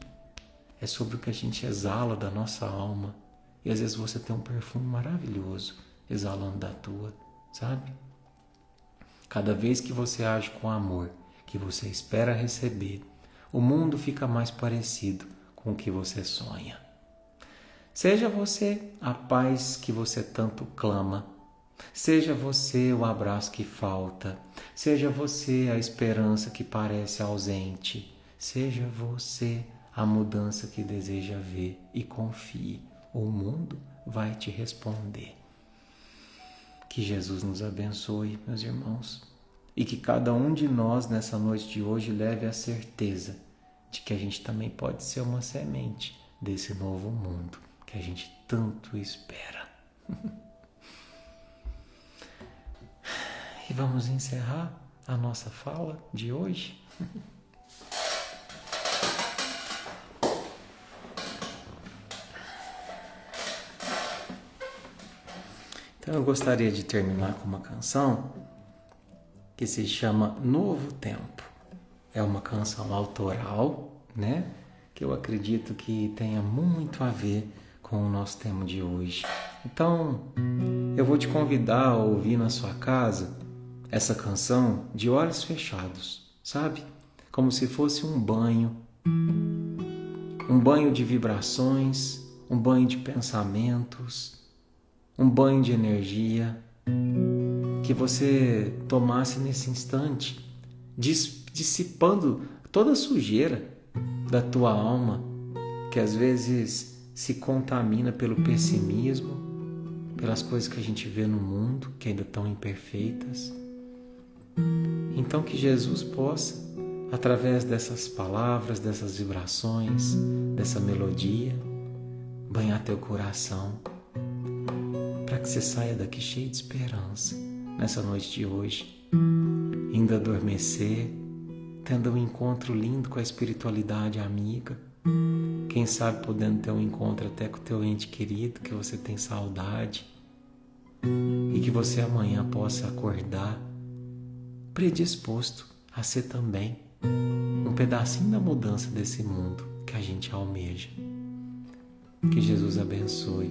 é sobre o que a gente exala da nossa alma. E às vezes você tem um perfume maravilhoso exalando da tua, sabe? Cada vez que você age com amor, que você espera receber, o mundo fica mais parecido com o que você sonha. Seja você a paz que você tanto clama, seja você o abraço que falta, seja você a esperança que parece ausente, seja você a mudança que deseja ver, e confie, o mundo vai te responder. Que Jesus nos abençoe, meus irmãos, e que cada um de nós nessa noite de hoje leve a certeza de que a gente também pode ser uma semente desse novo mundo que a gente tanto espera. E vamos encerrar a nossa fala de hoje. Então eu gostaria de terminar com uma canção que se chama Novo Tempo. É uma canção autoral, né? Que eu acredito que tenha muito a ver com o nosso tema de hoje. Então, eu vou te convidar a ouvir na sua casa essa canção de olhos fechados, sabe? Como se fosse um banho de vibrações, um banho de pensamentos, um banho de energia, que você tomasse nesse instante, dissipando toda a sujeira da tua alma, que às vezes se contamina pelo pessimismo, pelas coisas que a gente vê no mundo, que ainda estão imperfeitas. Então que Jesus possa através dessas palavras, dessas vibrações, dessa melodia, banhar teu coração, para que você saia daqui cheio de esperança nessa noite de hoje, indo adormecer, tendo um encontro lindo com a espiritualidade amiga, quem sabe podendo ter um encontro até com o teu ente querido, que você tem saudade, e que você amanhã possa acordar predisposto a ser também um pedacinho da mudança desse mundo que a gente almeja. Que Jesus abençoe,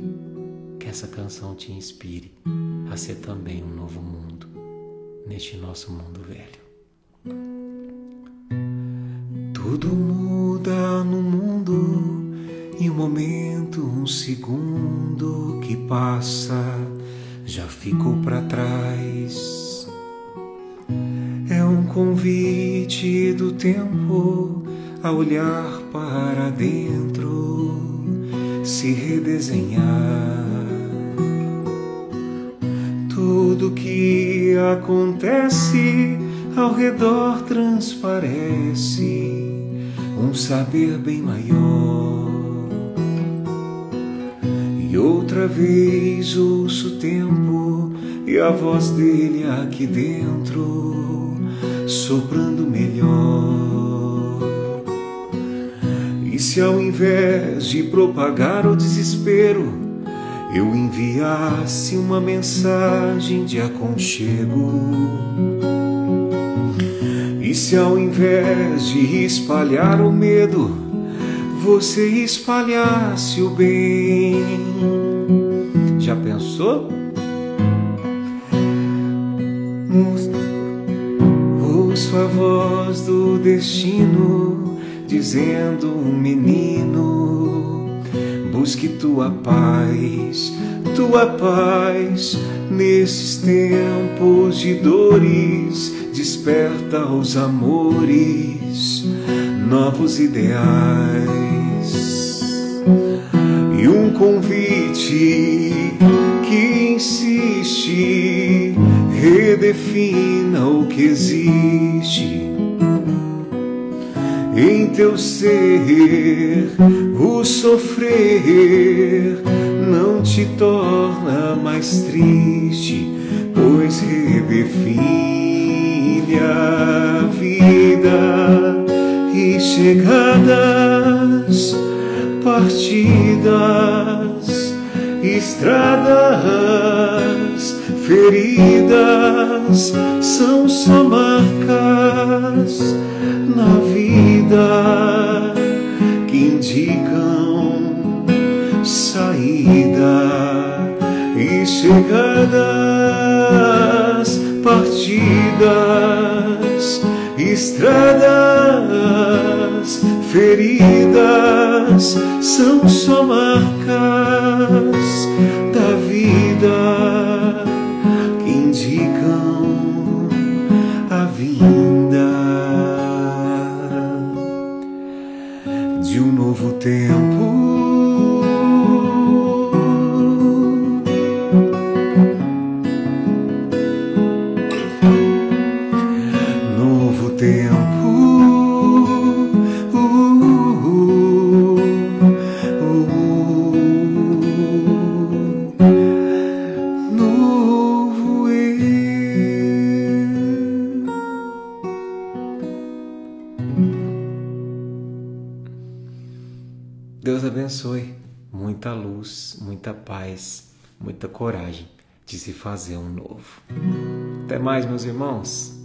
que essa canção te inspire a ser também um novo mundo neste nosso mundo velho. Tudo muda no mundo em um momento, um segundo que passa já ficou para trás. É um convite do tempo a olhar para dentro, se redesenhar. Tudo que acontece ao redor transparece um saber bem maior. E outra vez ouço o tempo e a voz dele aqui dentro, soprando melhor. E se ao invés de propagar o desespero, eu enviasse uma mensagem de aconchego? E se ao invés de espalhar o medo, você espalhasse o bem? Já pensou? Ouço a voz do destino dizendo: menino, busque tua paz nesses tempos de dores. Desperta os amores, novos ideais, e um convite que insiste, redefina o que existe em teu ser. O sofrer não te torna mais triste, pois redefine a vida. E chegadas, partidas, estradas, feridas são só marcas na vida que indicam saída. E chegadas, partidas, estradas, feridas são só marcas da vida que indicam a vinda de um novo tempo. Deus abençoe, muita luz, muita paz, muita coragem de se fazer um novo. Até mais, meus irmãos.